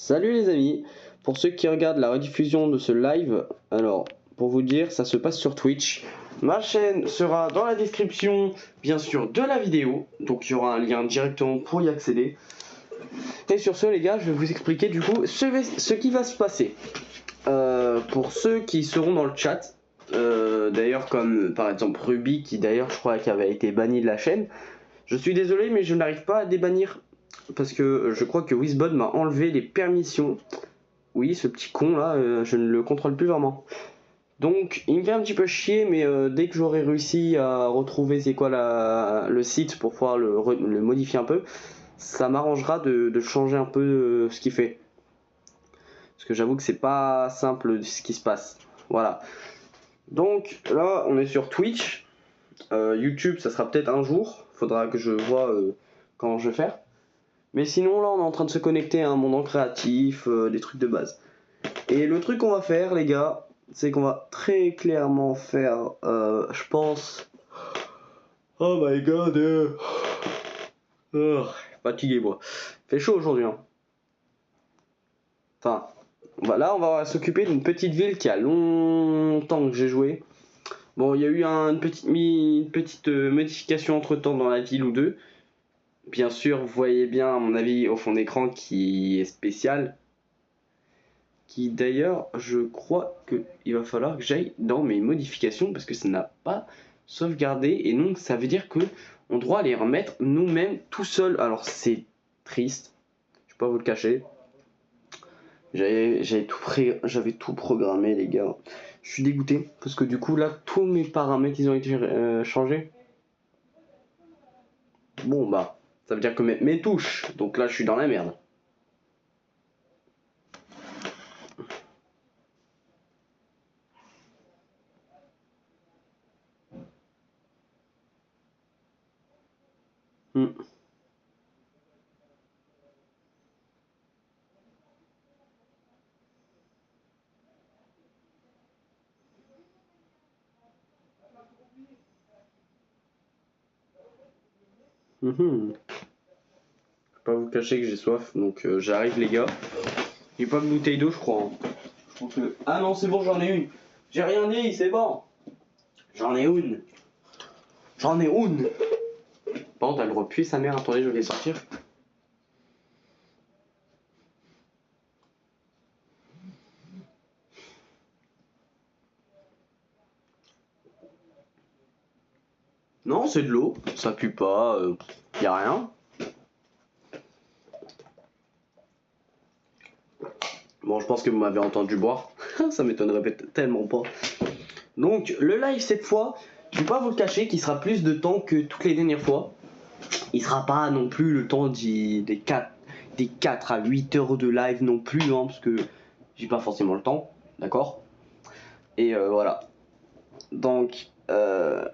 Salut les amis, pour ceux qui regardent la rediffusion de ce live, alors pour vous dire, ça se passe sur Twitch. Ma chaîne sera dans la description, bien sûr, de la vidéo, donc il y aura un lien directement pour y accéder. Et sur ce les gars, je vais vous expliquer du coup ce qui va se passer. Pour ceux qui seront dans le chat, d'ailleurs comme par exemple Ruby, qui d'ailleurs je crois qui avait été banni de la chaîne, je suis désolé mais je n'arrive pas à débannir parce que je crois que Wizbot m'a enlevé les permissions. Oui, ce petit con là, je ne le contrôle plus vraiment. Donc il me fait un petit peu chier, mais dès que j'aurai réussi à retrouver c'est quoi le site pour pouvoir le modifier un peu, ça m'arrangera de changer un peu ce qu'il fait. Parce que j'avoue que c'est pas simple ce qui se passe. Voilà. Donc là on est sur Twitch. YouTube ça sera peut-être un jour. Faudra que je vois comment je vais faire. Mais sinon là on est en train de se connecter à un monde créatif, des trucs de base. Et le truc qu'on va faire les gars, c'est qu'on va très clairement faire, je pense... Oh my god, fatigué moi. Fait chaud aujourd'hui hein. Enfin, voilà, on va s'occuper d'une petite ville qui a longtemps que j'ai joué. Bon, il y a eu une petite modification entre temps dans la ville ou deux. Bien sûr, vous voyez bien à mon avis au fond d'écran qui est spécial. Qui d'ailleurs, je crois qu'il va falloir que j'aille dans mes modifications parce que ça n'a pas sauvegardé et donc ça veut dire que on doit les remettre nous-mêmes tout seul. Alors c'est triste, je vais pas vous le cacher. J'avais tout programmé les gars. Je suis dégoûté parce que du coup là tous mes paramètres ils ont été changés. Bon bah ça veut dire que mes touches, donc là je suis dans la merde. Hmm. Mhm. Je vais pas vous cacher que j'ai soif, donc j'arrive les gars. J'ai pas de bouteille d'eau je crois. Hein. Je pense que... Ah non c'est bon j'en ai une. J'ai rien dit, c'est bon. J'en ai une. J'en ai une. Bon t'as le repuit sa mère, attendez je vais les sortir. Non c'est de l'eau, ça pue pas, y a rien. Bon je pense que vous m'avez entendu boire. Ça m'étonnerait tellement pas. Donc le live cette fois, je vais pas vous le cacher qu'il sera plus de temps que toutes les dernières fois. Il sera pas non plus le temps des 4 à 8 heures de live non plus, hein, parce que j'ai pas forcément le temps, d'accord. Et voilà. Donc, enfin,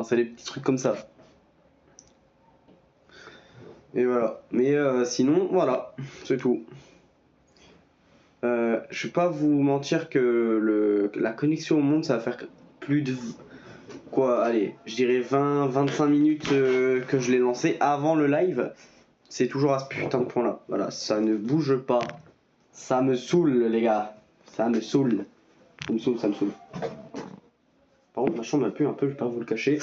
c'est des petits trucs comme ça. Et voilà. Mais sinon, voilà, c'est tout. Je vais pas vous mentir que la connexion au monde, ça va faire plus de... Quoi, allez, je dirais 20-25 minutes que je l'ai lancé avant le live. C'est toujours à ce putain de point là. Voilà, ça ne bouge pas. Ça me saoule les gars. Ça me saoule. Ça me saoule, ça me saoule. Par contre ma chambre m'a plu un peu, je vais pas vous le cacher.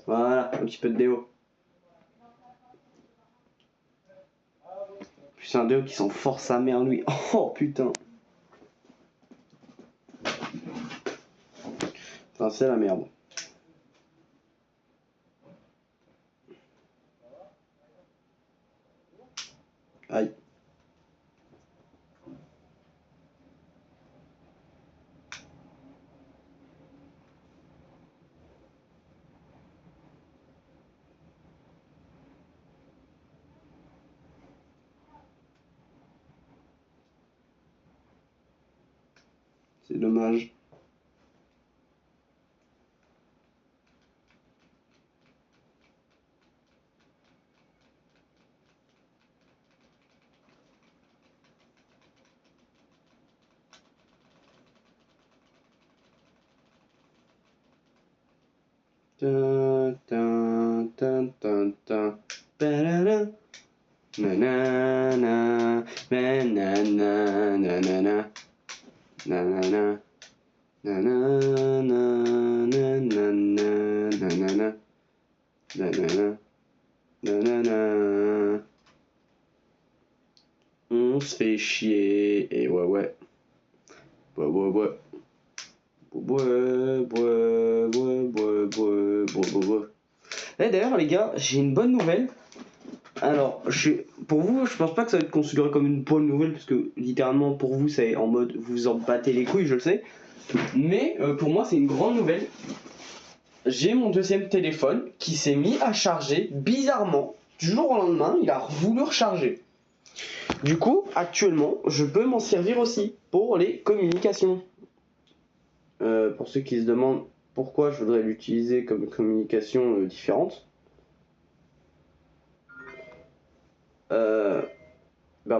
Voilà, un petit peu de déo. Puis c'est un déo qui sent fort sa mère lui. Oh putain. Enfin c'est la merde. Aïe. C'est dommage. Tin, tin, tin, tin, tin. Parara. Nanana, nanana, nanana, nanana, nanana, nanana, nanana, nanana. On se fait chier, et ouais. Ouais. Et d'ailleurs, les gars, j'ai une bonne nouvelle. Alors, pour vous, je pense pas que ça va être considéré comme une bonne nouvelle, parce que littéralement, pour vous, c'est en mode vous en battez les couilles, je le sais. Mais pour moi, c'est une grande nouvelle. J'ai mon deuxième téléphone qui s'est mis à charger bizarrement. Du jour au lendemain, il a voulu recharger. Du coup, actuellement, je peux m'en servir aussi pour les communications. Pour ceux qui se demandent pourquoi je voudrais l'utiliser comme communication différente,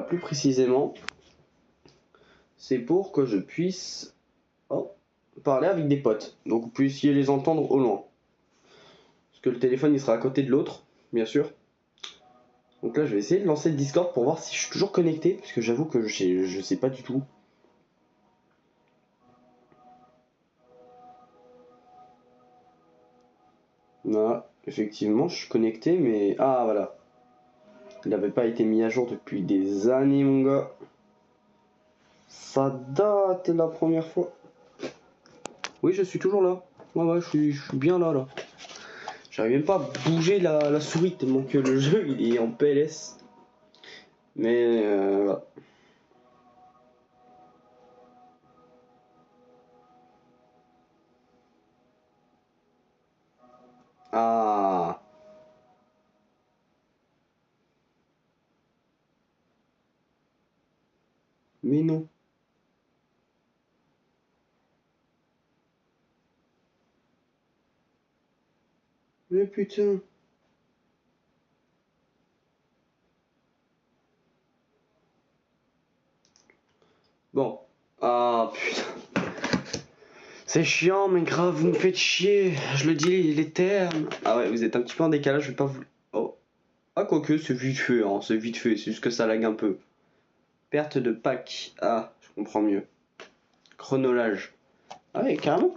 plus précisément, c'est pour que je puisse parler avec des potes. Donc vous puissiez les entendre au loin. Parce que le téléphone il sera à côté de l'autre, bien sûr. Donc là je vais essayer de lancer le Discord pour voir si je suis toujours connecté, parce que j'avoue que je sais pas du tout. Là, effectivement, je suis connecté, mais... Ah, voilà. Il n'avait pas été mis à jour depuis des années, mon gars. Ça date la première fois. Oui, je suis toujours là. Ouais, je suis bien là. J'arrive même pas à bouger la souris tellement que le jeu il est en PLS. Mais voilà. Ah. Mais non. Mais putain. Bon. Ah putain. C'est chiant, mais grave, vous me faites chier. Je le dis, les termes. Ah ouais, vous êtes un petit peu en décalage, je vais pas vous... Oh. Ah, quoique, c'est vite fait, hein. C'est vite fait, c'est juste que ça lag un peu. Perte de pack. Ah, je comprends mieux. Chronolage. Ah ouais, carrément.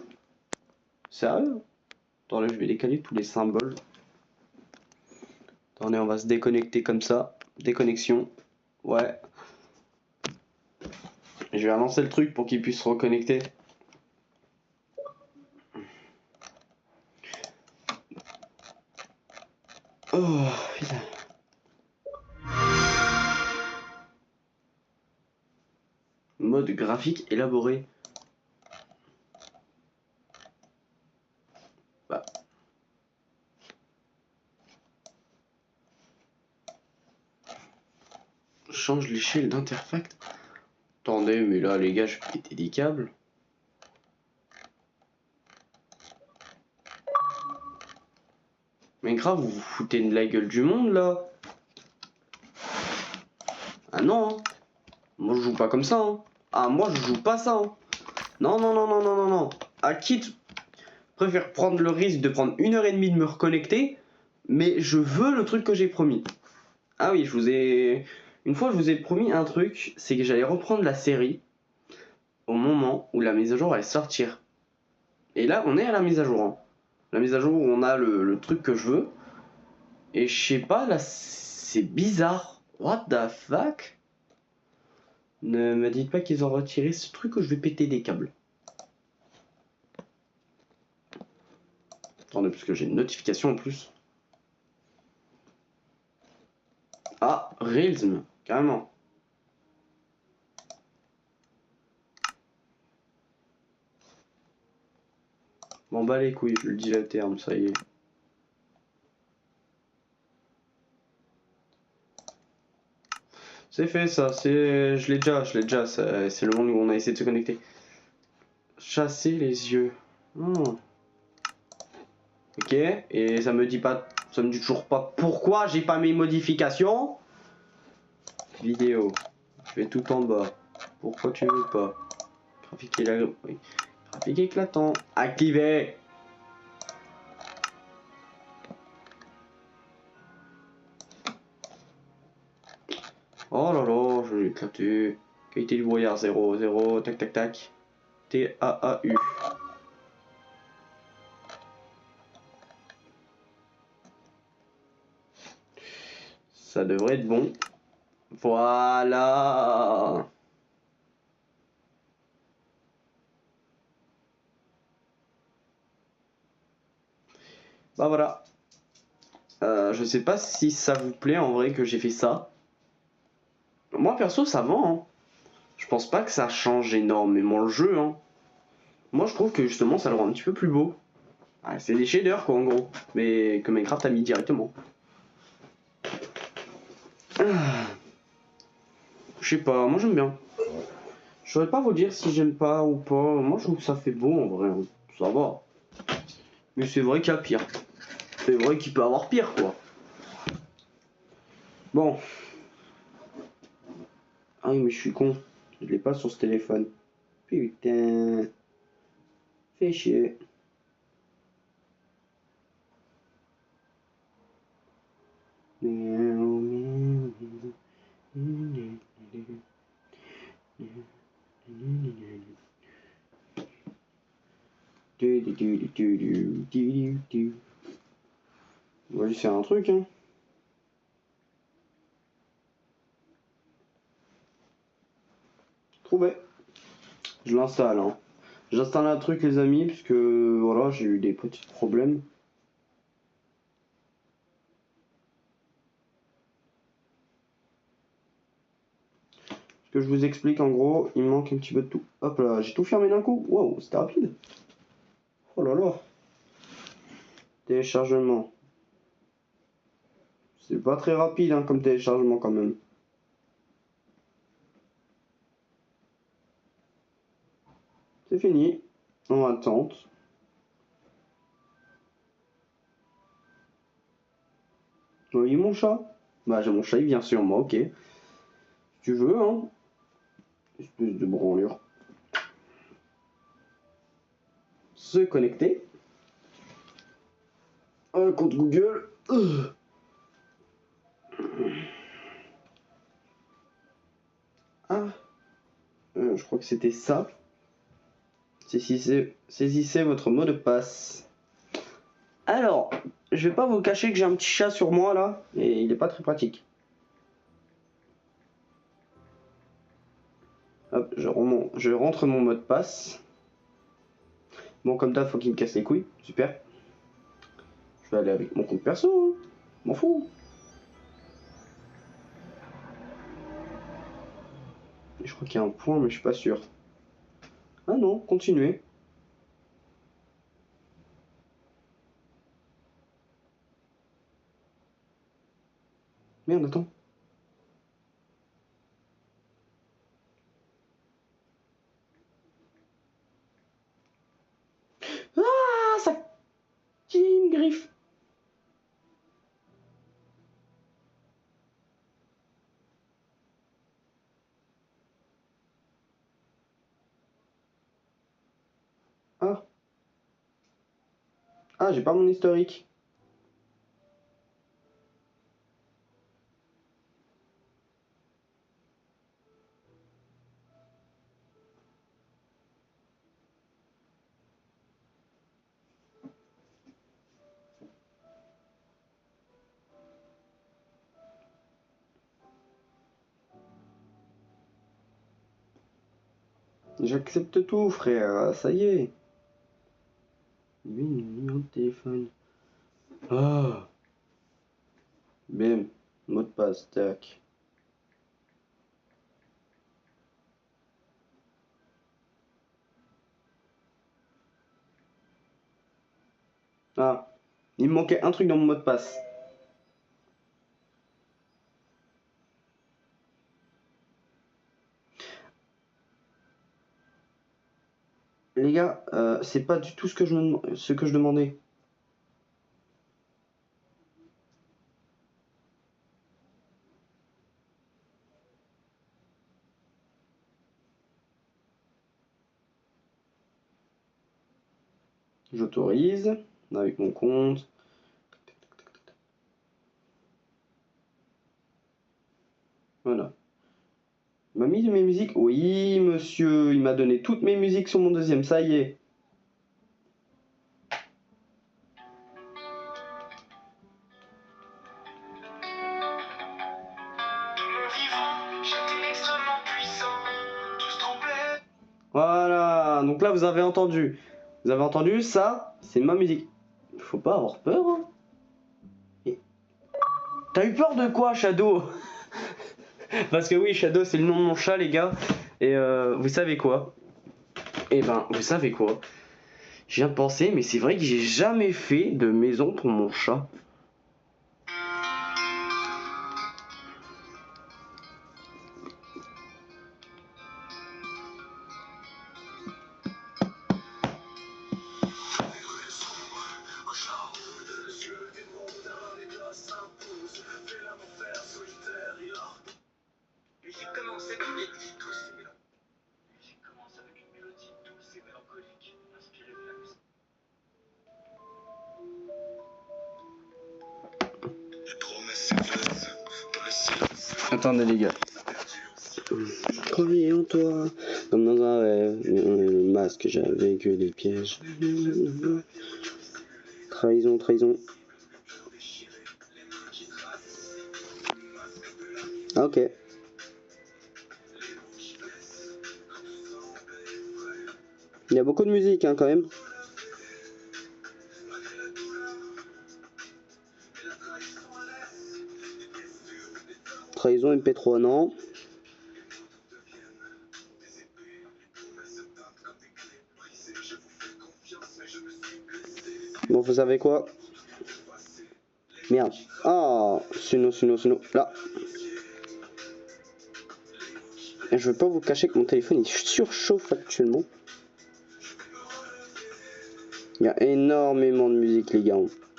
Sérieux? Attends, là, je vais décaler tous les symboles. Attendez, on va se déconnecter comme ça. Déconnexion. Ouais. Je vais relancer le truc pour qu'il puisse se reconnecter. Oh, putain. Mode graphique élaboré. Bah. Change l'échelle d'interface. Attendez, mais là, les gars, je vais péter des câbles. Mais grave, vous vous foutez de la gueule du monde, là. Ah non, hein. Moi, je joue pas comme ça, hein. Ah, moi, je joue pas ça, hein. Non. À quitte, préfère prendre le risque de prendre 1h30 de me reconnecter, mais je veux le truc que j'ai promis. Ah oui, une fois, je vous ai promis un truc, c'est que j'allais reprendre la série au moment où la mise à jour allait sortir. Et là, on est à la mise à jour, hein. La mise à jour où on a le truc que je veux. Et je sais pas, là, c'est bizarre. What the fuck? Ne me dites pas qu'ils ont retiré ce truc où je vais péter des câbles. Attendez, parce que j'ai une notification en plus. Ah, Reelsm, carrément. Bon, bah les couilles, je le dis à terme, ça y est. C'est fait ça, je l'ai déjà, c'est le monde où on a essayé de se connecter. Chasser les yeux. Ok, et ça me dit toujours pas pourquoi j'ai pas mes modifications. Vidéo, je vais tout en bas. Pourquoi tu veux pas? Graphique éclatant. Activé. Oh là là, je l'ai éclaté. Qualité du brouillard 0, 0, tac tac tac. T-A-A-U. Ça devrait être bon. Voilà. Bah voilà. Je sais pas si ça vous plaît en vrai que j'ai fait ça. Moi perso ça va, hein. Je pense pas que ça change énormément le jeu, hein. Moi je trouve que justement ça le rend un petit peu plus beau. Ah, c'est des shaders quoi en gros. Mais que Minecraft a mis directement. Ah, je sais pas, moi j'aime bien. Je saurais pas vous dire si j'aime pas ou pas. Moi je trouve que ça fait beau en vrai, hein. Ça va. Mais c'est vrai qu'il y a pire. C'est vrai qu'il peut avoir pire quoi. Bon. Ah oui mais je suis con. Je l'ai pas sur ce téléphone. Putain. Fais chier. On va juste faire un truc, hein. Trouvé. Je l'installe, hein. J'installe un truc, les amis, puisque voilà, j'ai eu des petits problèmes. Ce que je vous explique, en gros, il me manque un petit peu de tout. Hop là, j'ai tout fermé d'un coup. Wow, c'était rapide. Oh là là. Téléchargement. C'est pas très rapide, hein, comme téléchargement quand même. C'est fini. En attente. Oui, mon chat. Bah, j'ai mon chat, il vient sur moi, ok. Si tu veux, hein. Espèce de branlure. Se connecter. Un compte Google. Ah. Je crois que c'était ça. Saisissez votre mot de passe. Alors, je vais pas vous cacher que j'ai un petit chat sur moi là, et il est pas très pratique. Hop, je rentre mon mot de passe. Bon, comme ça, faut qu'il me casse les couilles. Super. Je vais aller avec mon compte perso. Hein. M'en fous. Je crois qu'il y a un point, mais je suis pas sûr. Ah non, continuez. Merde, attends. Ah, ça qui me griffe. Ah. Ah, j'ai pas mon historique. J'accepte tout, frère. Ça y est. Lui, numéro de téléphone. Ah. Bim. Mot de passe. Tac. Ah. Il me manquait un truc dans mon mot de passe. Les gars, c'est pas du tout ce que je demandais. J'autorise avec mon compte. Voilà. m'a mis mes musiques? Oui, monsieur, il m'a donné toutes mes musiques sur mon deuxième, ça y est. Voilà, donc là vous avez entendu. Vous avez entendu, ça, c'est ma musique. Faut pas avoir peur, hein. T'as eu peur de quoi, Shadow? Parce que oui, Shadow, c'est le nom de mon chat, les gars. Et vous savez quoi? Eh ben, vous savez quoi? Je viens de penser, mais c'est vrai que j'ai jamais fait de maison pour mon chat. Attendez les gars. Croyez en toi, comme dans un rêve, le masque j'avais que des pièges. Trahison, trahison. Ah, ok. Il y a beaucoup de musique hein, quand même. Trahison MP3 non. Bon vous savez quoi? Merde. Ah, Suno. Là. Et je vais pas vous cacher que mon téléphone il surchauffe actuellement. Il y a énormément de musique les gars.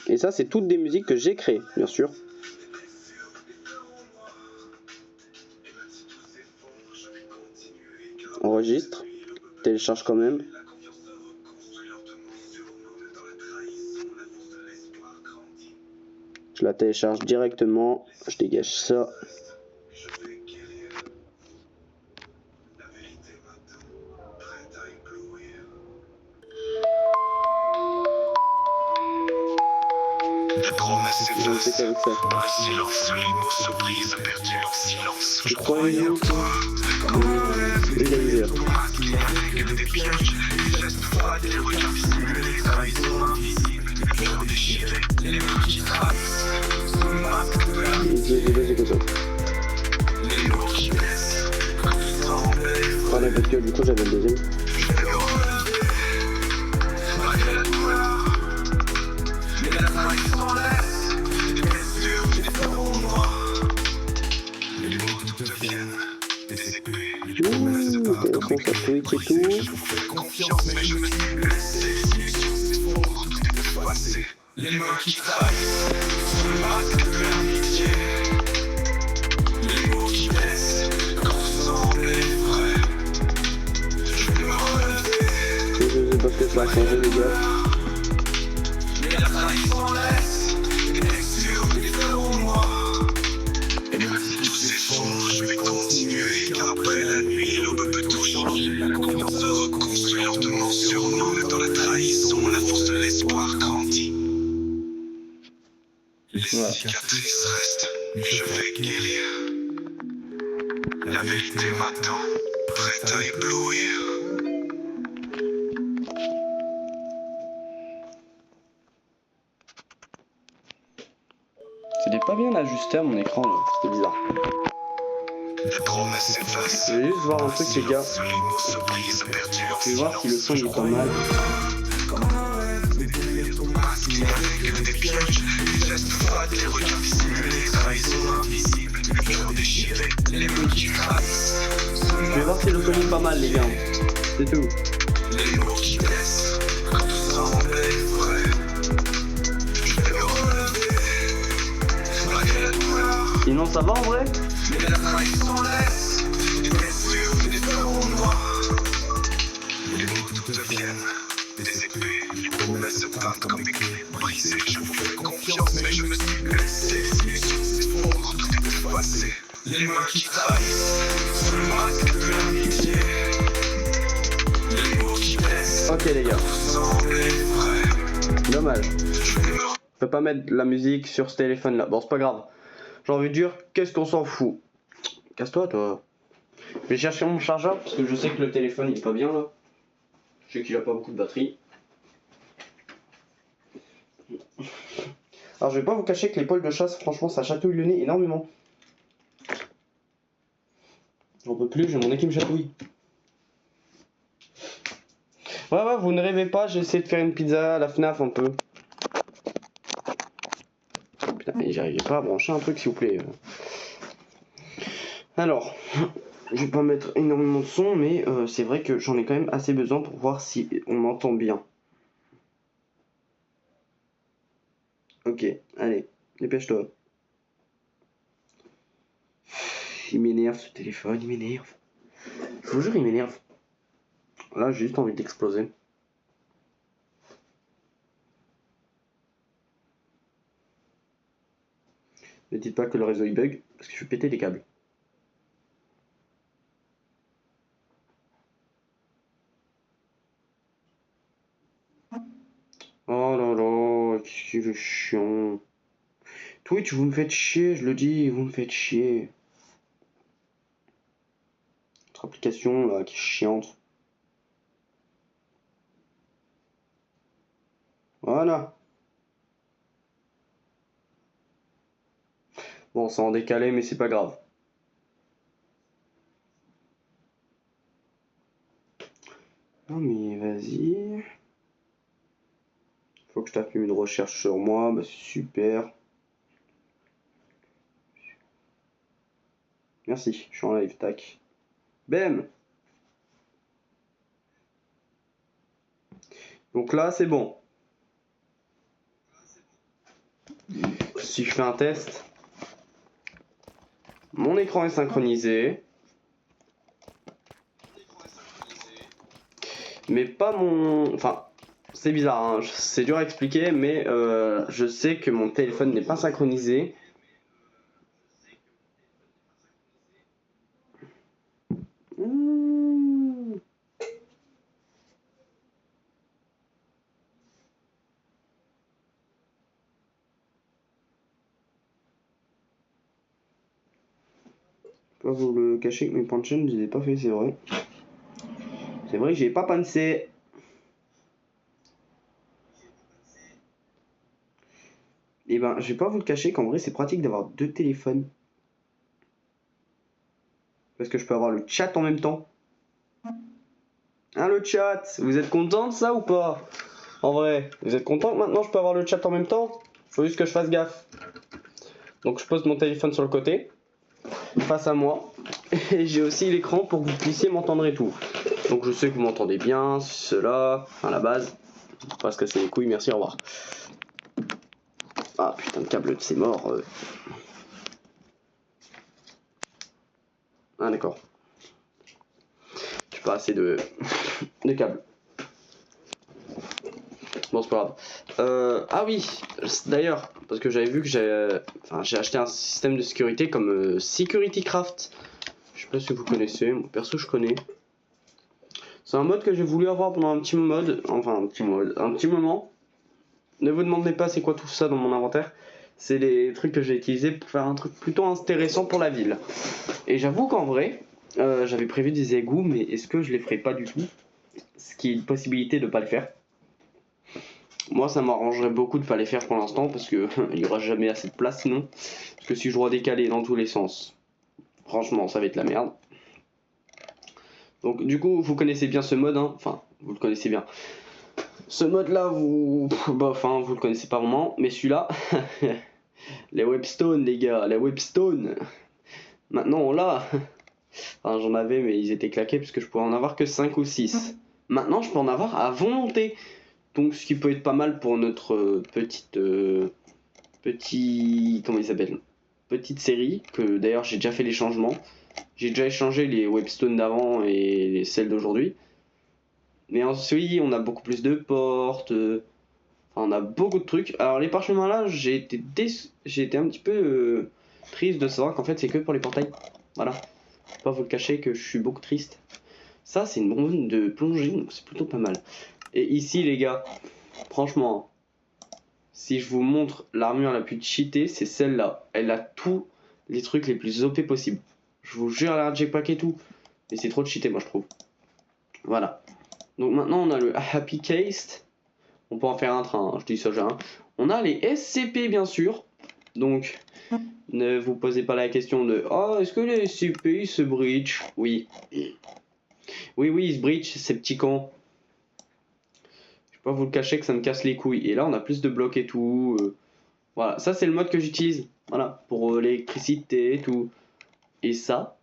Et ça c'est toutes des musiques que j'ai créées, bien sûr. Enregistre. Télécharge quand même. Je la télécharge directement. Je dégage ça. Je sais qu'avec ça. Je crois en toi. Pardon, parce que du coup j'avais le deuxième. Intéressant ça Twitch et tout. Les mots qui trahissent sous le masque de l'amitié. Les mots qui blessent quand sembler vrai. Je vais me relever. Je sais pas ce que ça a changé les gars. Mais la trahison laisse des textures qui feront moi. Et même si tout s'effondre, je vais continuer. Car après la nuit, l'aube peut tout changer. La confiance se reconstruit lentement sur nous. Dans la trahison, la force de l'espoir grandit. Les cicatrices restent, mais je vais guérir. La vérité m'attend, prête à éblouir. C'était pas bien ajusté à mon écran là, c'était bizarre. Je vais juste voir un truc les gars. Je vais voir si le son est pas mal. Je vais voir si le son est pas mal les gars. C'est tout. Sinon ça va en vrai? Les mots deviennent des épées, les promesses peintes comme des clés brisées. Je vous fais confiance, mais je me suis blessé. Les illusions s'effondrent, tout est effacé. Les mots qui trahissent sous le masque de l'amitié. Les mots qui blessent. Ok les gars. Semblent vrais. Dommage. Je ne me Je peux pas mettre la musique sur ce téléphone là. Bon, c'est pas grave. J'ai envie de dire, qu'est-ce qu'on s'en fout? Casse-toi, toi. Je vais chercher mon chargeur parce que je sais que le téléphone il est pas bien là. Je sais qu'il a pas beaucoup de batterie. Alors, je vais pas vous cacher que les poils de chasse, franchement, ça chatouille le nez énormément. J'en peux plus, j'ai mon nez qui me chatouille. Ouais, vous ne rêvez pas, j'ai essayé de faire une pizza à la FNAF un peu. Putain, mais j'arrivais pas à brancher un truc, s'il vous plaît. Alors, je vais pas mettre énormément de son, mais c'est vrai que j'en ai quand même assez besoin pour voir si on m'entend bien. Ok, allez, dépêche-toi. Il m'énerve ce téléphone, il m'énerve. Je vous jure, il m'énerve. Là, j'ai juste envie d'exploser. Ne dites pas que le réseau il bug, parce que je vais péter les câbles. Oh là là, qu'est-ce qu'il est chiant. Twitch, vous me faites chier, je le dis, vous me faites chier. Votre application là qui est chiante. Voilà. Bon, c'est en décalé, mais c'est pas grave. Non mais vas-y. Faut que je tape une recherche sur moi, bah c'est super. Merci, je suis en live, tac. Bam. Donc là, c'est bon. Si je fais un test, mon écran est synchronisé. Mais pas mon... Enfin, c'est bizarre, hein. C'est dur à expliquer, mais je sais que mon téléphone n'est pas synchronisé. Pas vous le cacher que mes points de chaîne, je les ai pas fait, c'est vrai. C'est vrai que j'ai pas pensé. Et ben, je vais pas vous le cacher qu'en vrai, c'est pratique d'avoir deux téléphones. Parce que je peux avoir le chat en même temps. Hein, le chat, vous êtes content de ça ou pas? En vrai, vous êtes content que maintenant je peux avoir le chat en même temps? Faut juste que je fasse gaffe. Donc je pose mon téléphone sur le côté, face à moi. Et j'ai aussi l'écran pour que vous puissiez m'entendre et tout. Donc je sais que vous m'entendez bien, cela, à la base. Parce que c'est les couilles, merci, au revoir. Ah putain de câble, c'est mort. Ah d'accord. J'ai pas assez de câbles. Bon, c'est pas grave. Ah oui, d'ailleurs, parce que j'avais vu que j'ai acheté un système de sécurité comme Security Craft. Je sais pas si vous connaissez, moi perso je connais. C'est un mode que j'ai voulu avoir pendant un petit moment. Ne vous demandez pas c'est quoi tout ça dans mon inventaire. C'est les trucs que j'ai utilisés pour faire un truc plutôt intéressant pour la ville. Et j'avoue qu'en vrai, j'avais prévu des égouts, mais est-ce que je les ferai pas du tout? Ce qui est une possibilité de pas le faire. Moi, ça m'arrangerait beaucoup de pas les faire pour l'instant parce que il y aura jamais assez de place sinon. Parce que si je dois décaler dans tous les sens, franchement, ça va être la merde. Donc, du coup, vous connaissez bien ce mode, hein. Enfin, vous le connaissez bien. Ce mode-là, vous le connaissez pas vraiment, mais celui-là, les webstones, les gars, les webstones. Maintenant, on l'a. Enfin, j'en avais, mais ils étaient claqués parce que je pouvais en avoir que 5 ou 6. Maintenant, je peux en avoir à volonté. Donc, ce qui peut être pas mal pour notre comment il s'appelle, petite série, que d'ailleurs j'ai déjà fait les changements. J'ai déjà échangé les webstones d'avant et celles d'aujourd'hui. Mais ensuite, on a beaucoup plus de portes. Enfin, on a beaucoup de trucs. Alors, les parchemins là, j'ai été un petit peu triste de savoir qu'en fait c'est que pour les portails. Voilà. Je vais pas vous le cacher que je suis beaucoup triste. Ça c'est une bonbonne de plongée, donc c'est plutôt pas mal. Et ici les gars, franchement, si je vous montre l'armure la plus cheatée, c'est celle-là. Elle a tous les trucs les plus OP possibles. Je vous jure, elle a un jetpack et tout. Mais c'est trop cheaté moi je trouve. Voilà. Donc maintenant on a le Happy Case. On peut en faire un train, hein, je dis ça j'ai un. On a les SCP bien sûr. Donc ne vous posez pas la question de oh est-ce que les SCP ils se breach? Oui. Oui ils se breach ces petits cons. Je vais pas vous le cacher que ça me casse les couilles. Et là on a plus de blocs et tout. Voilà, ça c'est le mode que j'utilise. Voilà, pour l'électricité et tout. Et ça,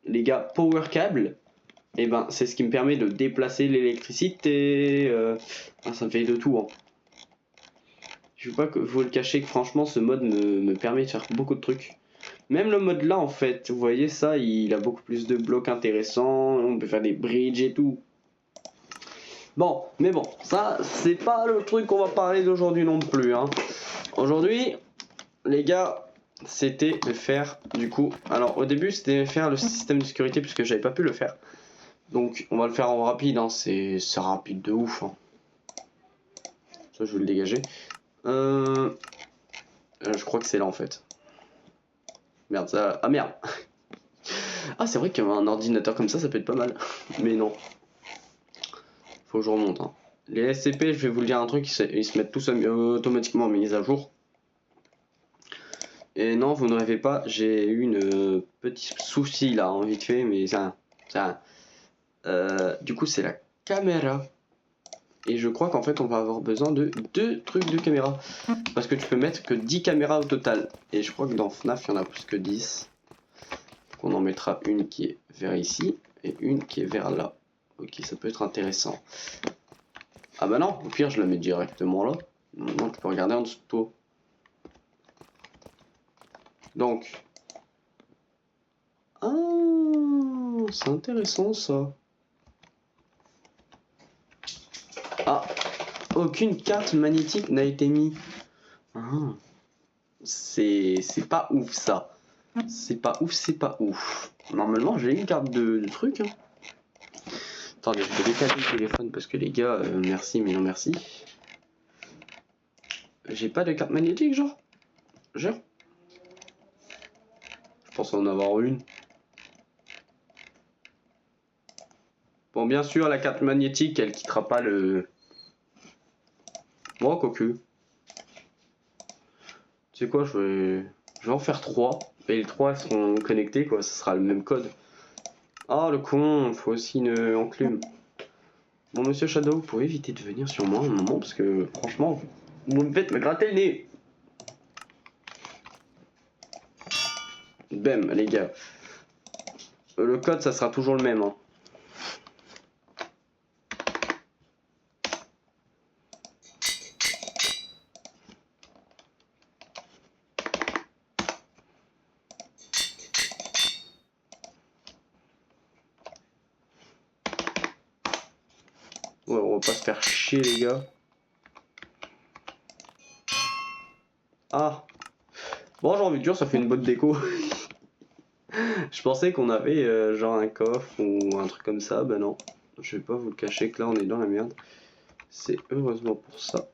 les gars, power cable. Et ben c'est ce qui me permet de déplacer l'électricité. Ça me fait de tout. Hein. Je veux pas que vous le cacher que franchement ce mode me permet de faire beaucoup de trucs. Même le mode là en fait, vous voyez ça, il a beaucoup plus de blocs intéressants, on peut faire des bridges et tout. Bon, mais bon, ça c'est pas le truc qu'on va parler d'aujourd'hui non plus. Hein. Aujourd'hui, les gars, c'était de faire du coup... Alors au début c'était de faire le système de sécurité puisque j'avais pas pu le faire. Donc on va le faire en rapide, hein. C'est rapide de ouf. Hein. Ça je vais le dégager. Je crois que c'est là en fait. Merde, ça... Ah merde. Ah c'est vrai qu'un ordinateur comme ça peut être pas mal. Mais non. Faut que je remonte. Hein. Les SCP, je vais vous le dire un truc, ils se mettent tous automatiquement mis à jour. Et non, vous ne rêvez pas, j'ai eu une petite souci là, hein, vite fait, mais ça... du coup c'est la caméra. Et je crois qu'en fait on va avoir besoin de 2 trucs de caméra. Parce que tu peux mettre que 10 caméras au total. Et je crois que dans FNAF il y en a plus que 10. Donc on en mettra une qui est vers ici et une qui est vers là. Ok, ça peut être intéressant. Ah bah non, au pire je la mets directement là. Maintenant tu peux regarder en dessous de toi. Donc... Ah, c'est intéressant ça. Ah, aucune carte magnétique n'a été mise. Ah, c'est pas ouf ça. C'est pas ouf, c'est pas ouf. Normalement, j'ai une carte de truc. Hein. Attendez, je vais décaler le téléphone parce que les gars, merci mais non merci. J'ai pas de carte magnétique, genre. Je pense en avoir une. Bon, bien sûr, la carte magnétique, elle quittera pas le... Bon, cocu. Tu sais quoi, je vais en faire 3. Et les 3 seront connectés, quoi. Ce sera le même code. Ah, le con, faut aussi une enclume. Bon, monsieur Shadow, vous pouvez éviter de venir sur moi un moment, parce que, franchement, vous me faites me gratter le nez. Bam, les gars. Le code, ça sera toujours le même, hein. Ouais, on va pas se faire chier, les gars. Ah. Bon, j'ai envie de dire, ça fait une bonne déco. Je pensais qu'on avait genre un coffre ou un truc comme ça. Ben non. Je vais pas vous le cacher que là, on est dans la merde. C'est heureusement pour ça.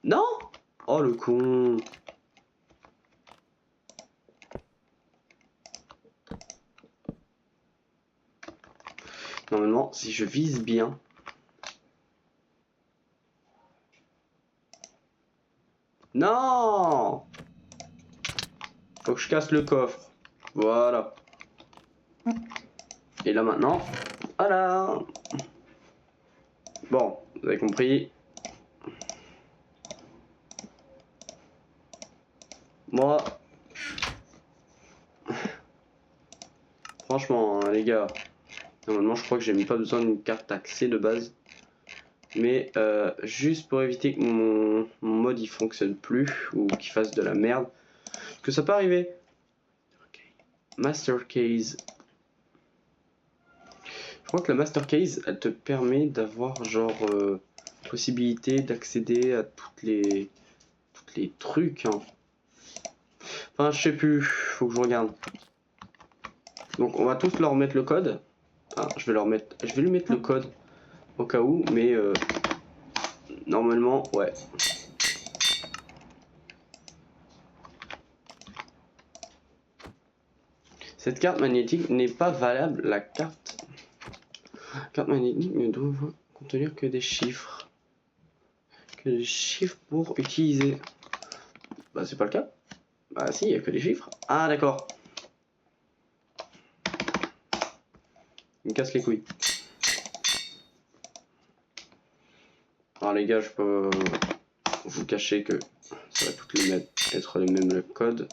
Non! Oh, le con. Normalement, si je vise bien... Non! Faut que je casse le coffre. Voilà. Et là maintenant... Voilà! Bon, vous avez compris. Moi... Franchement, hein, les gars... Normalement, je crois que j'ai même pas besoin d'une carte accès de base. Mais juste pour éviter que mon mode il fonctionne plus ou qu'il fasse de la merde. Parce que ça peut arriver. Master Case. Je crois que la Master Case, elle te permet d'avoir genre possibilité d'accéder à toutes les trucs. Hein. Enfin, je sais plus, faut que je regarde. Donc, on va tous leur mettre le code. Ah, je vais lui mettre le code au cas où, mais normalement, ouais. Cette carte magnétique n'est pas valable. La carte magnétique ne doit contenir que des chiffres. Que des chiffres pour utiliser. Bah, c'est pas le cas. Bah, si, il y a que des chiffres. Ah, d'accord. Il me casse les couilles. Alors, les gars, je peux vous cacher que ça va toutes les mettre, être le même code.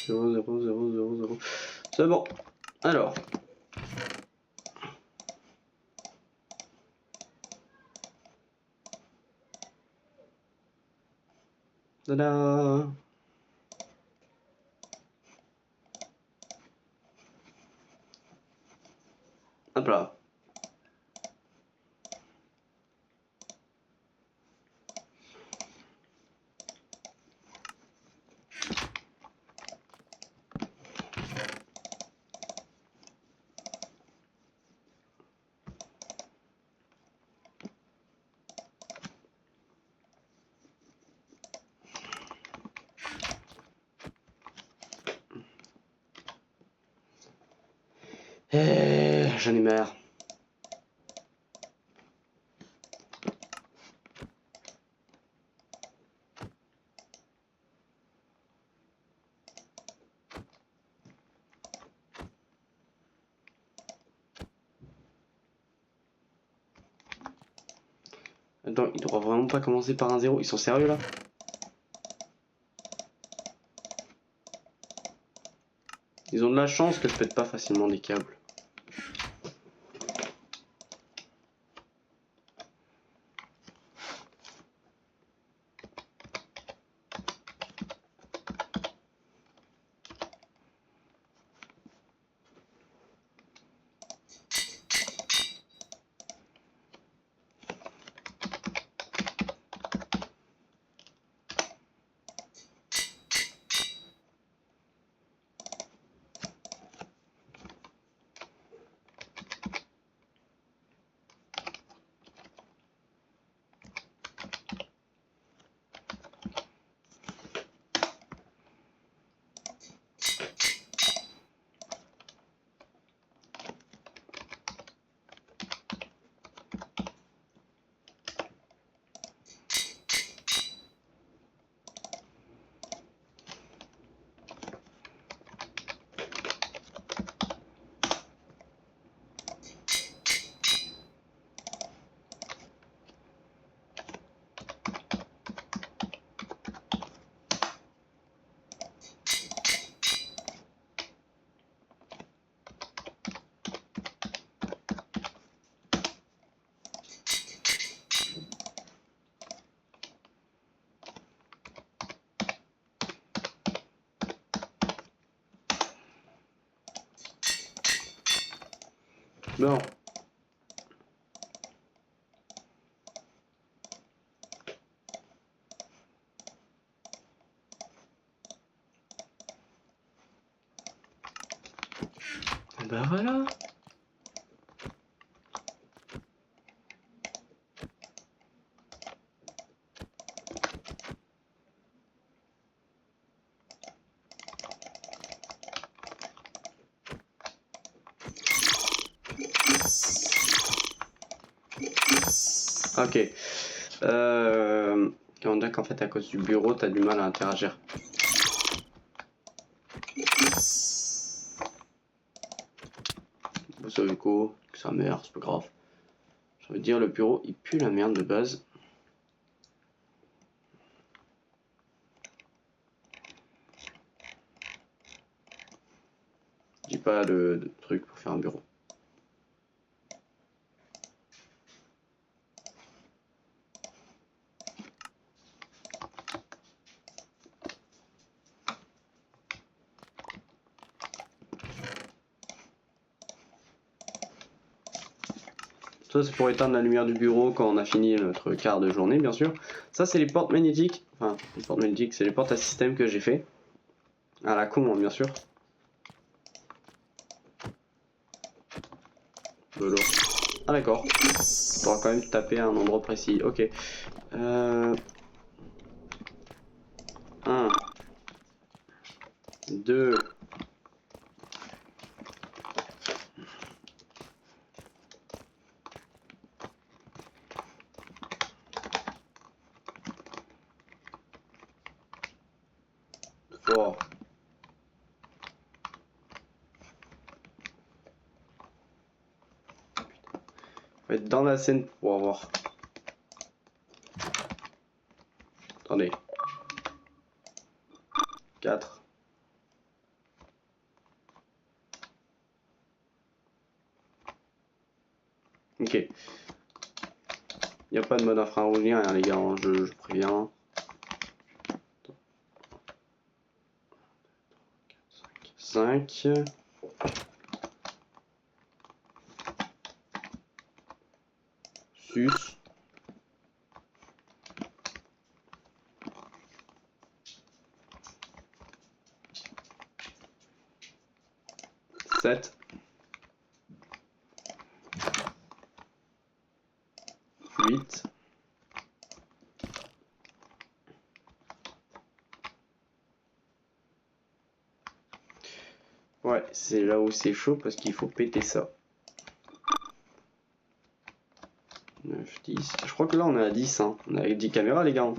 Zéro, zéro, zéro, zéro, zéro. C'est bon. Alors. Tada. Hop là. J'en ai marre. Attends, ils doivent vraiment pas commencer par un 0. Ils sont sérieux là? Ils ont de la chance que je pète pas facilement des câbles. Bon. Bah voilà. Ok. On dirait qu'en fait à cause du bureau t'as du mal à interagir. Vous savez quoi? Que sa mère, c'est pas grave. Je veux dire le bureau il pue la merde de base. J'ai pas de truc pour faire un bureau. Ça c'est pour éteindre la lumière du bureau quand on a fini notre quart de journée bien sûr. Ça c'est les portes magnétiques, enfin les portes magnétiques c'est les portes à système que j'ai fait. À la con hein, bien sûr. De l'eau. Ah d'accord. On pourra quand même taper à un endroit précis. Ok. 1, 2. Faut être dans la scène pour avoir. Attendez. 4. Ok. Il n'y a pas de mode infrarouge rien les gars, hein, je préviens. 5. 6. 7. 8. Ouais, c'est là où c'est chaud parce qu'il faut péter ça. 9, 10. Je crois que là on est à 10. Hein. On a 10 caméras les gars.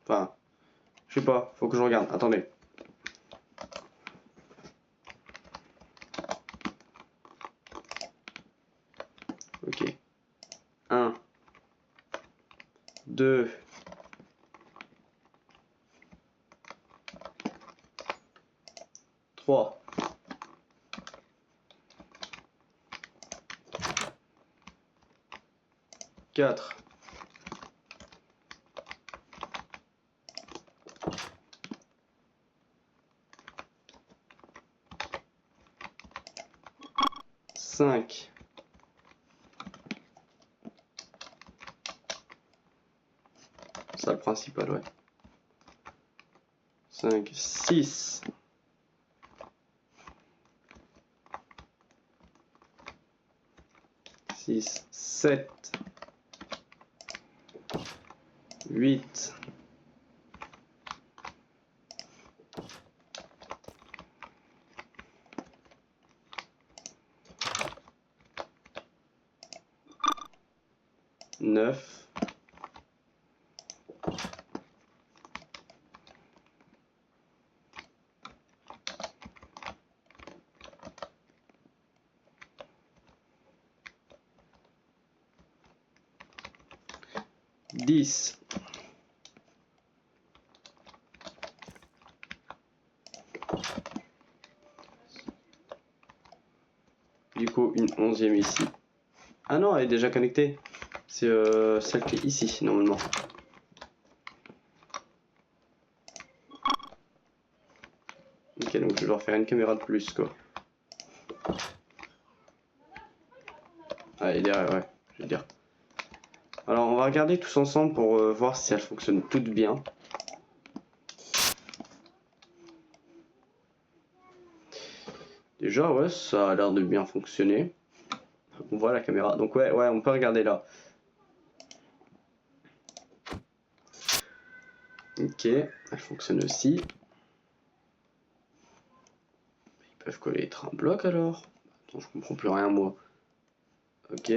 Enfin, je sais pas, faut que je regarde. Attendez. Ok. 1. 2. 3. 4. 5. Ça le principal, ouais. 5, 6. 6, 7. 8. 9. 10. Du coup, une 11e ici. Ah non, elle est déjà connectée. C'est celle qui est ici, normalement. Ok, donc je vais leur faire une caméra de plus, quoi. Ah, elle est derrière, ouais, je veux dire. Alors, on va regarder tous ensemble pour voir si elles fonctionnent toutes bien. Déjà, ouais, ça a l'air de bien fonctionner. On voit la caméra. Donc ouais, on peut regarder là. Ok, elle fonctionne aussi. Ils peuvent coller être un bloc alors. Attends, je comprends plus rien moi. Ok.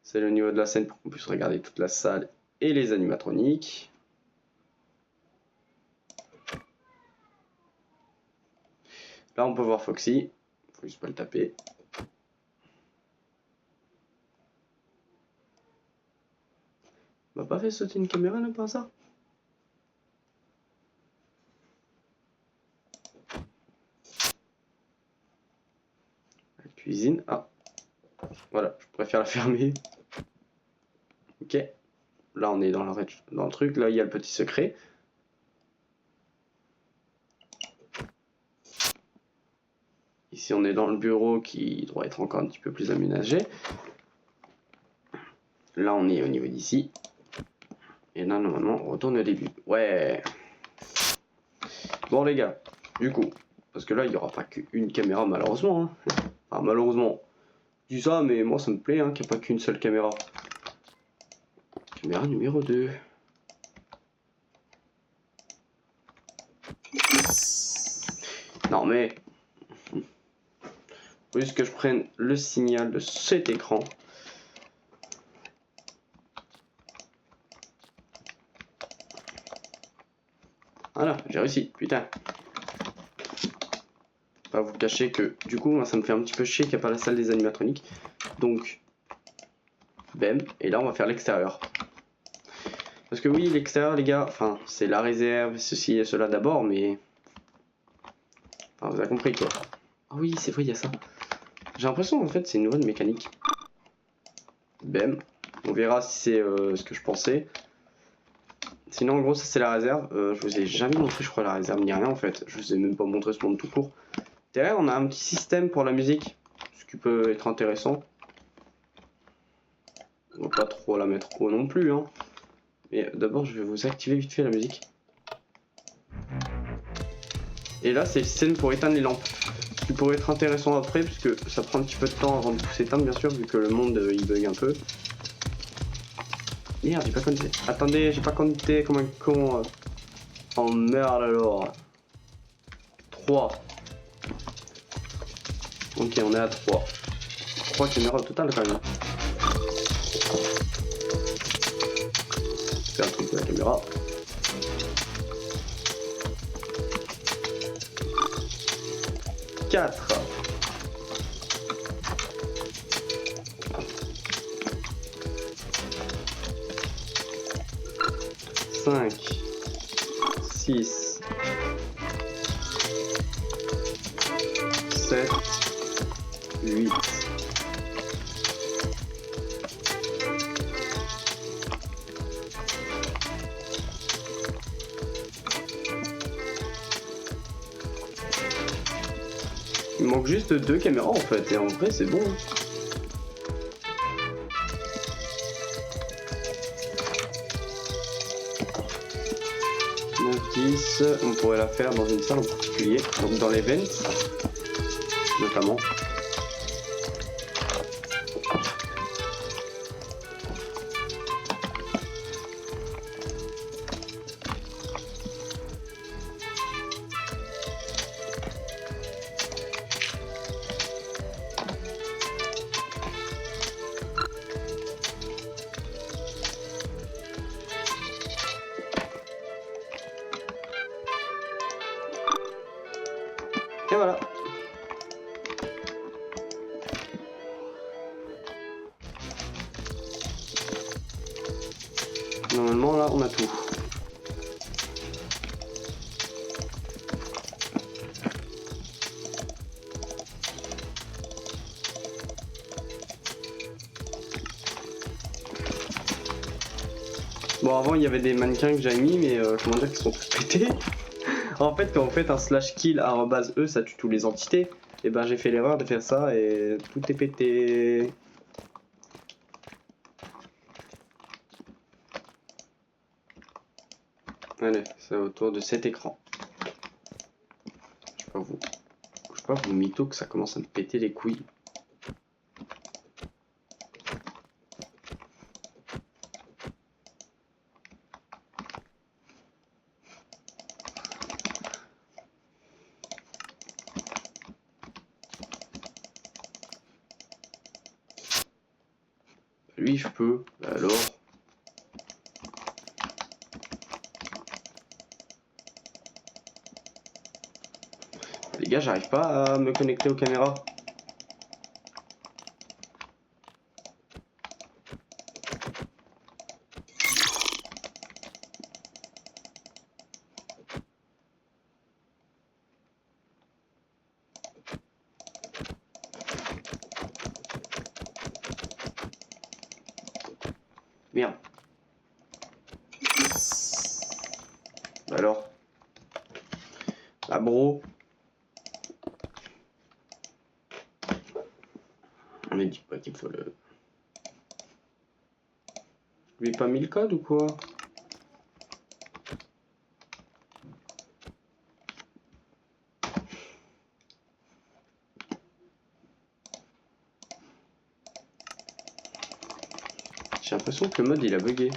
C'est le niveau de la scène pour qu'on puisse regarder toute la salle et les animatroniques. Là on peut voir Foxy. Faut juste pas le taper. M'a pas fait sauter une caméra là par ça? La cuisine. Ah. Voilà, je préfère la fermer. Ok. Là on est dans le truc. Là il y a le petit secret. Ici on est dans le bureau qui doit être encore un petit peu plus aménagé. Là on est au niveau d'ici. Et là normalement on retourne au début. Ouais. Bon les gars, du coup, parce que là il n'y aura pas qu'une caméra malheureusement. Hein. Enfin malheureusement, je dis ça mais moi ça me plaît hein, qu'il n'y a pas qu'une seule caméra. Caméra numéro 2. Non mais... Faut juste que je prenne le signal de cet écran. Voilà, j'ai réussi, putain. Pas vous cacher que du coup moi, ça me fait un petit peu chier qu'il n'y a pas la salle des animatroniques. Donc, bam, et là on va faire l'extérieur. Parce que oui, l'extérieur les gars, enfin c'est la réserve, ceci et cela d'abord, mais... Enfin vous avez compris quoi. Ah oui, c'est vrai, il y a ça. J'ai l'impression en fait c'est une nouvelle mécanique. Bam, on verra si c'est ce que je pensais. Sinon en gros ça c'est la réserve, je vous ai jamais montré je crois la réserve ni rien en fait, je vous ai même pas montré ce monde tout court. Derrière on a un petit système pour la musique, ce qui peut être intéressant. On va pas trop la mettre haut non plus hein. Mais d'abord je vais vous activer vite fait la musique. Et là c'est le système pour éteindre les lampes. Ce qui pourrait être intéressant après puisque ça prend un petit peu de temps avant de tout s'éteindre bien sûr vu que le monde il bug un peu. Merde j'ai pas compté. Attendez j'ai pas compté comme un con. Oh merde alors. 3. Ok on est à 3. 3 caméras au total quand même. Faire un truc de la caméra. Quatre. 5. 6. 7. 8. Il manque juste 2 caméras en fait, et en vrai c'est bon. 9, 10, on pourrait la faire dans une salle en particulier, donc dans les vents, notamment. Et voilà. Normalement là on a tout. Bon avant il y avait des mannequins que j'avais mis mais comment dire qu'ils sont tous pétés. En fait quand vous faites un /kill @e ça tue tous les entités. Et ben j'ai fait l'erreur de faire ça et tout est pété. Allez, c'est autour de cet écran. Je sais pas vous mytho que ça commence à me péter les couilles. Lui je peux, bah alors. Les gars, j'arrive pas à me connecter aux caméras. Merde. Alors. Ah bro. Mais dis pas qu'il faut le... Je lui ai pas mis le code ou quoi? J'ai l'impression que le mode il a bugué.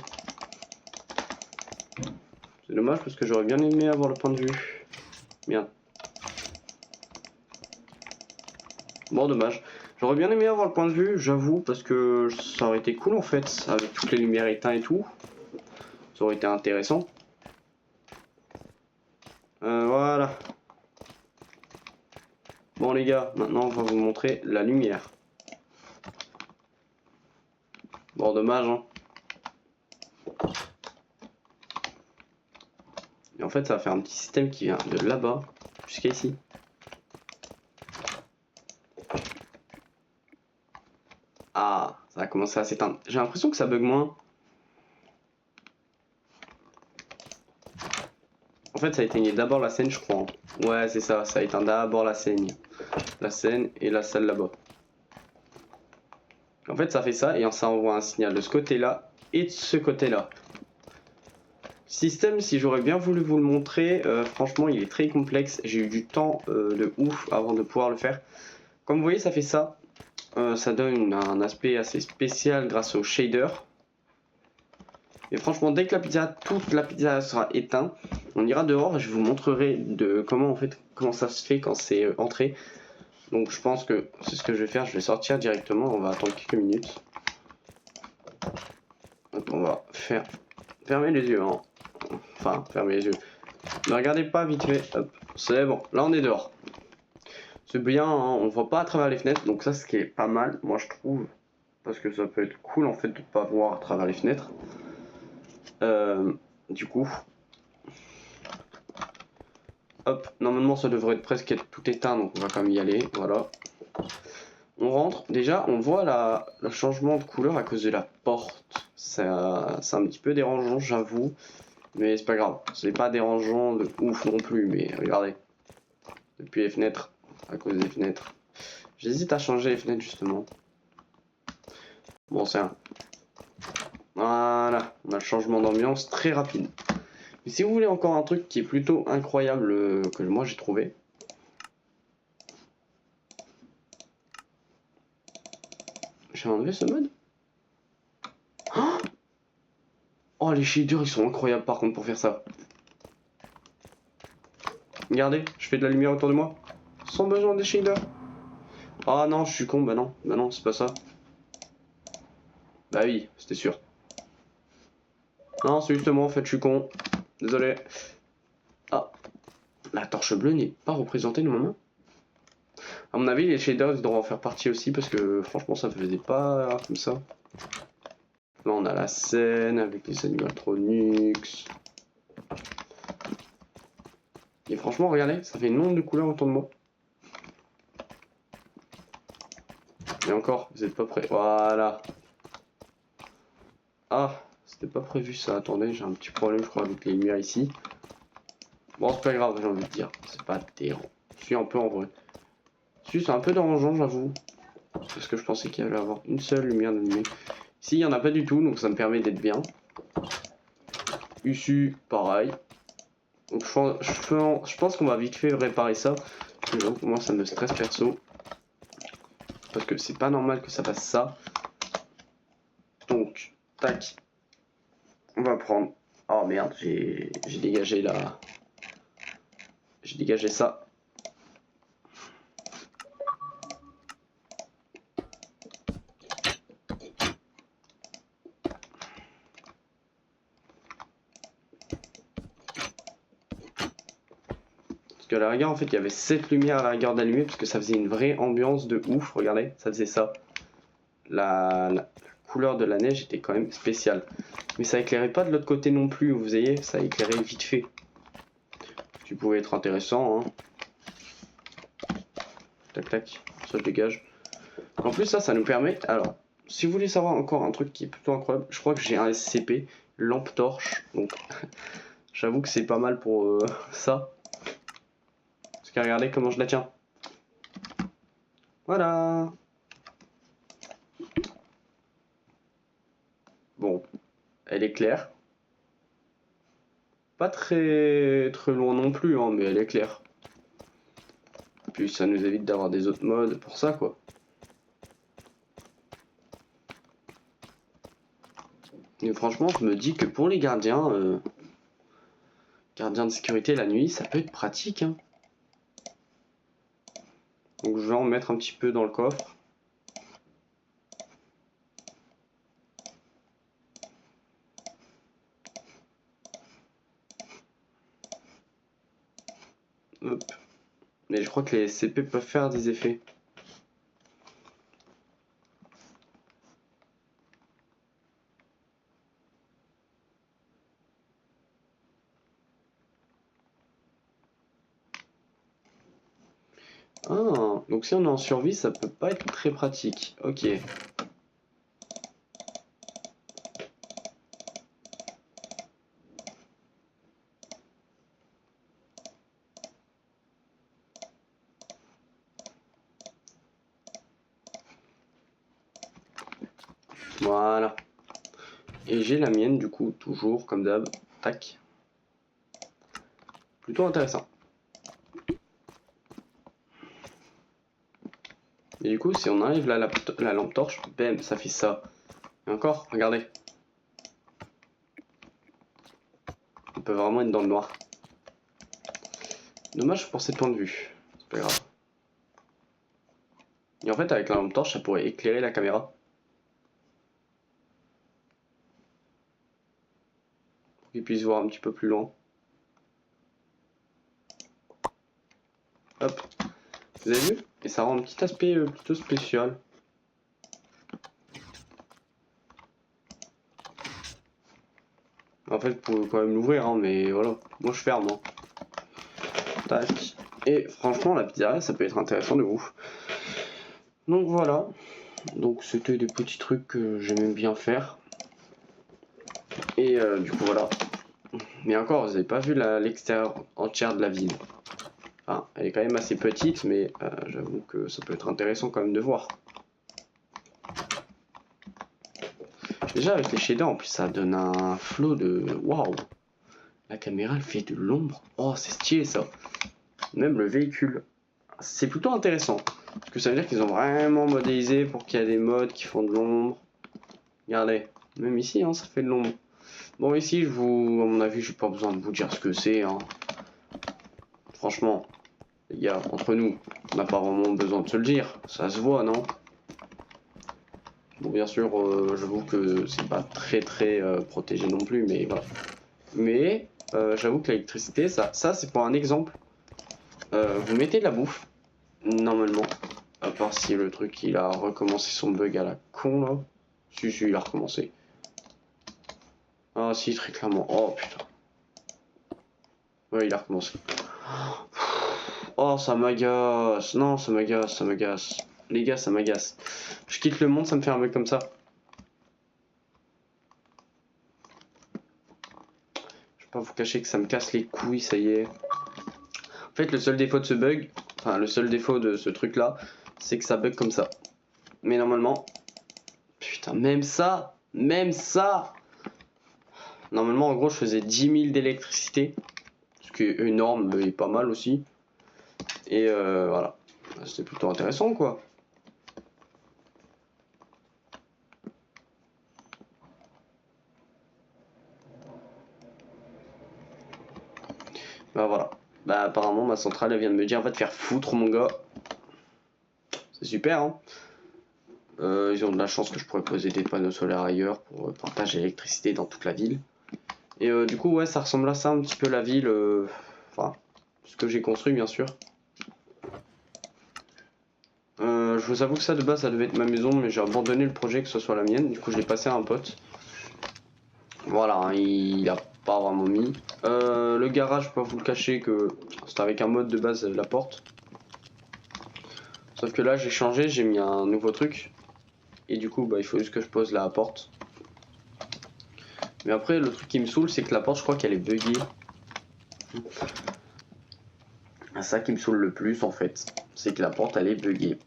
C'est dommage parce que j'aurais bien aimé avoir le point de vue. Merde. Bon, dommage. J'aurais bien aimé avoir le point de vue, j'avoue, parce que ça aurait été cool en fait, avec toutes les lumières éteintes et tout. Ça aurait été intéressant. Voilà. Bon les gars, maintenant on va vous montrer la lumière. Bon, dommage, hein. Et en fait, ça va faire un petit système qui vient de là-bas jusqu'à ici. Ah, ça a commencé à s'éteindre. J'ai l'impression que ça bug moins. En fait, ça a éteigné d'abord la scène, je crois. Ouais, c'est ça. Ça a éteint d'abord la scène. La scène et la salle là-bas. En fait, ça fait ça et ça envoie un signal de ce côté-là et de ce côté-là. Système, si j'aurais bien voulu vous le montrer, franchement, il est très complexe. J'ai eu du temps de ouf avant de pouvoir le faire. Comme vous voyez, ça fait ça. Ça donne un aspect assez spécial grâce au shader. Et franchement, dès que toute la pizza sera éteinte, on ira dehors et je vous montrerai comment ça se fait quand c'est entré. Donc je pense que c'est ce que je vais faire. Je vais sortir directement. On va attendre quelques minutes. Donc, on va fermer les yeux. Hein. Enfin, fermer les yeux. Ne regardez pas vite fait. Hop, c'est bon. Là, on est dehors. C'est bien. Hein, on voit pas à travers les fenêtres. Donc ça, ce qui est pas mal, moi je trouve, parce que ça peut être cool en fait de pas voir à travers les fenêtres. Du coup, hop, normalement ça devrait être presque être tout éteint, donc on va quand même y aller, voilà. On rentre, déjà on voit le changement de couleur à cause de la porte. C'est un petit peu dérangeant, j'avoue, mais c'est pas grave. C'est pas dérangeant de ouf non plus, mais regardez. Depuis les fenêtres, à cause des fenêtres. J'hésite à changer les fenêtres justement. Bon, c'est un... Voilà, on a le changement d'ambiance très rapide. Mais si vous voulez encore un truc qui est plutôt incroyable que moi j'ai trouvé. J'ai enlevé ce mode. Oh, les shaders ils sont incroyables par contre pour faire ça. Regardez, je fais de la lumière autour de moi. Sans besoin des shaders. Ah non, je suis con, bah non, c'est pas ça. Bah oui, c'était sûr. Non, c'est justement, en fait, je suis con. Désolé. Ah, la torche bleue n'est pas représentée normalement. À mon avis, les shaders ils devront en faire partie aussi parce que franchement, ça faisait pas comme ça. Là, on a la scène avec les animatronics. Et franchement, regardez, ça fait une onde de couleurs autour de moi. Et encore, vous êtes pas prêts. Voilà. Ah, c'était pas prévu ça. Attendez, j'ai un petit problème, je crois, avec les lumières ici. Bon, c'est pas grave, j'ai envie de dire. C'est pas dérangeant. Je suis un peu en vrai. Si, c'est un peu dérangeant, j'avoue. Parce que je pensais qu'il y allait avoir une seule lumière d'allumée. Ici, il n'y en a pas du tout, donc ça me permet d'être bien. Ici, pareil. Donc je pense qu'on va vite fait réparer ça. Parce que moi, ça me stresse perso. Parce que c'est pas normal que ça fasse ça. Donc, tac. On va prendre... Oh merde, j'ai dégagé la... J'ai dégagé ça. Parce que à la rigueur, en fait, il y avait cette lumière à la rigueur d'allumer parce que ça faisait une vraie ambiance de ouf. Regardez, ça faisait ça. La couleur de la neige était quand même spéciale. Mais ça éclairait pas de l'autre côté non plus, vous voyez, ça éclairait vite fait. Tu pouvait être intéressant, hein. Tac tac, ça je dégage. En plus ça nous permet, alors, si vous voulez savoir encore un truc qui est plutôt incroyable, je crois que j'ai un SCP, lampe torche, donc j'avoue que c'est pas mal pour ça. Parce que regardez comment je la tiens. Voilà. Elle est claire. Pas très loin non plus, hein, mais elle est claire. Puis ça nous évite d'avoir des autres modes pour ça, quoi. Et franchement, je me dis que pour les gardiens, gardiens de sécurité la nuit, ça peut être pratique, hein. Donc je vais en mettre un petit peu dans le coffre. Hop. Mais je crois que les CP peuvent faire des effets. Ah, donc si on est en survie, ça peut pas être très pratique. Ok. Voilà. Et j'ai la mienne du coup, toujours comme d'hab. Tac. Plutôt intéressant. Et du coup, si on enlève la lampe torche, bam, ça fait ça. Et encore, regardez. On peut vraiment être dans le noir. Dommage pour ces points de vue. C'est pas grave. Et en fait, avec la lampe torche, ça pourrait éclairer la caméra. Pour qu'ils puissent voir un petit peu plus loin. Hop. Vous avez vu? Et ça rend un petit aspect plutôt spécial. En fait, vous pouvez quand même l'ouvrir, hein, mais voilà. Moi, je ferme. Hein. Tac. Et franchement, la pizzeria, ça peut être intéressant de ouf. Donc voilà. Donc c'était des petits trucs que j'aimais bien faire. Et du coup, voilà. Mais encore, vous n'avez pas vu l'extérieur entière de la ville. Enfin, elle est quand même assez petite, mais j'avoue que ça peut être intéressant quand même de voir. Déjà avec les shaders, en plus ça donne un flow de... Waouh! La caméra elle fait de l'ombre. Oh, c'est stylé ça. Même le véhicule. C'est plutôt intéressant. Parce que ça veut dire qu'ils ont vraiment modélisé pour qu'il y ait des modes qui font de l'ombre. Regardez. Même ici, hein, ça fait de l'ombre. Bon, ici, à mon avis, j'ai pas besoin de vous dire ce que c'est. Hein. Franchement, les gars, entre nous, on n'a pas vraiment besoin de se le dire. Ça se voit, non? Bon, bien sûr, j'avoue que c'est pas très protégé non plus, mais voilà. Mais j'avoue que l'électricité, ça c'est pour un exemple. Vous mettez de la bouffe, normalement. À part si le truc il a recommencé son bug à la con là. Si, il a recommencé. Ah si, très clairement. Oh putain. Ouais, il a recommencé. Oh, ça m'agace. Non, ça m'agace, ça m'agace. Les gars, ça m'agace. Je quitte le monde, ça me fait un bug comme ça. Je vais pas vous cacher que ça me casse les couilles, ça y est. En fait, le seul défaut de ce bug, enfin, le seul défaut de ce truc là, c'est que ça bug comme ça. Mais normalement, putain, même ça. Normalement, en gros, je faisais 10 000 d'électricité, ce qui est énorme et pas mal aussi. Et voilà, c'était plutôt intéressant quoi. Bah voilà. Bah apparemment ma centrale elle vient de me dire va te faire foutre mon gars. C'est super hein. Ils ont de la chance que je pourrais poser des panneaux solaires ailleurs pour partager l'électricité dans toute la ville. Et du coup ouais ça ressemble à ça un petit peu la ville. Enfin ce que j'ai construit bien sûr. Je vous avoue que ça de base ça devait être ma maison mais j'ai abandonné le projet que ce soit la mienne. Du coup je l'ai passé à un pote. Voilà hein, il a pas vraiment mis. Le garage, je peux pas vous le cacher que c'est avec un mode de base la porte. Sauf que là j'ai changé, j'ai mis un nouveau truc. Et du coup bah, il faut juste que je pose la porte. Mais après le truc qui me saoule c'est que la porte je crois qu'elle est buggée. C'est ça qui me saoule le plus en fait. C'est que la porte elle est buggée.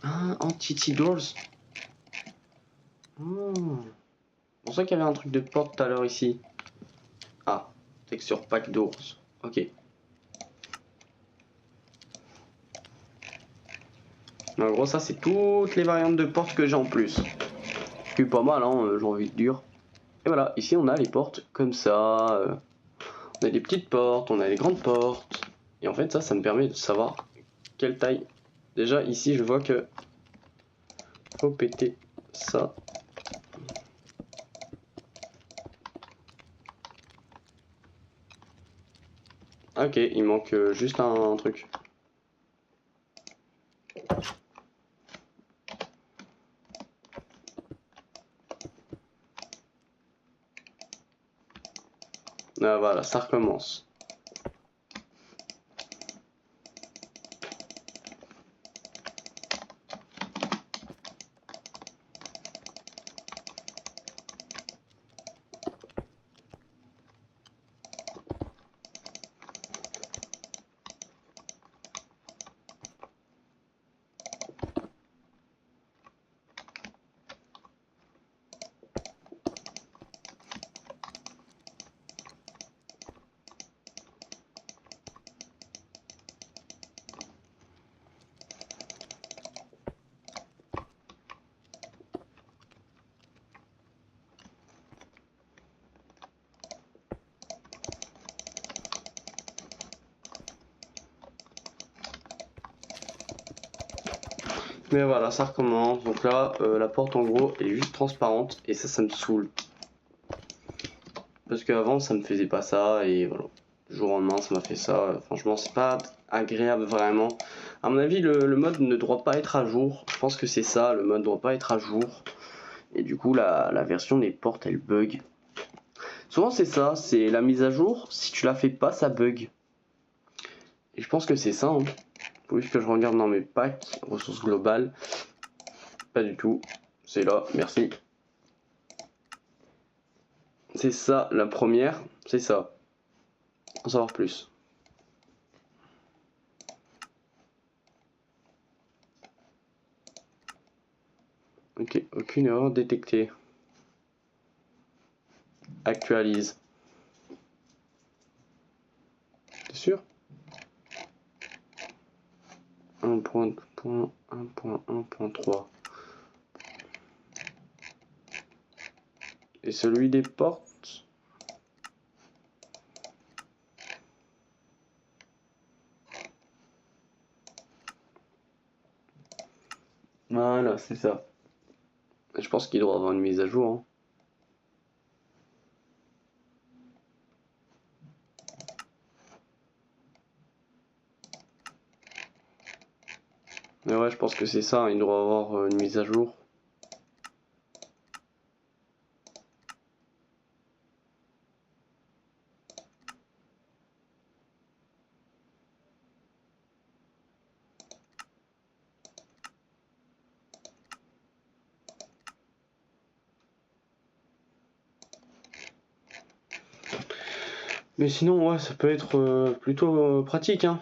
Ah, Entity Doors. Oh. pour ça qu'il y avait un truc de porte tout à l'heure ici. Ah, texture pack d'ours. Ok. En gros, ça c'est toutes les variantes de portes que j'ai en plus. C'est pas mal, hein, j'ai envie de dire. Et voilà, ici on a les portes comme ça. On a des petites portes, on a des grandes portes. Et en fait, ça me permet de savoir quelle taille. Déjà, ici, je vois que faut péter ça. Ok, il manque juste un truc. Ah voilà, ça recommence. Mais voilà, ça recommence. Donc là, la porte en gros est juste transparente et ça me saoule. Parce qu'avant, ça me faisait pas ça et voilà. Du jour au lendemain, ça m'a fait ça. Franchement, c'est pas agréable vraiment. À mon avis, le mode ne doit pas être à jour. Je pense que c'est ça, le mode ne doit pas être à jour. Et du coup, la version des portes, elle bug. Souvent, c'est ça, c'est la mise à jour. Si tu la fais pas, ça bug. Et je pense que c'est ça. Hein. Puisque je regarde dans mes packs, ressources globales. Pas du tout. C'est là, merci. C'est ça, la première, c'est ça. En savoir plus. Ok, aucune erreur détectée. Actualise. T'es sûr? 1.1.1.3. Et celui des portes? Voilà, c'est ça. Je pense qu'il doit avoir une mise à jour. Hein. Mais ouais, je pense que c'est ça, il doit avoir une mise à jour. Mais sinon, ouais, ça peut être plutôt pratique, hein.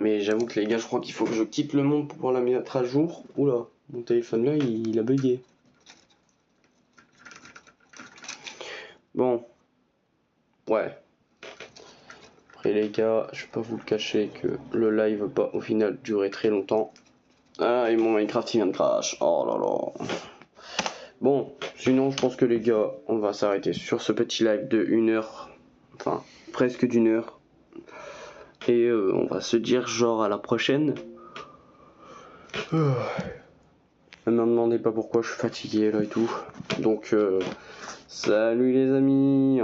Mais j'avoue que les gars, je crois qu'il faut que je quitte le monde pour pouvoir la mettre à jour. Oula, mon téléphone là, il a bugué. Bon. Ouais. Après les gars, je vais pas vous le cacher que le live va pas au final durer très longtemps. Ah, et mon Minecraft il vient de crash. Oh là là. Bon, sinon je pense que les gars, on va s'arrêter sur ce petit live de 1 heure. Enfin, presque d'1 heure. Et on va se dire genre à la prochaine. Ne me demandez pas pourquoi je suis fatigué là et tout. Donc, salut les amis.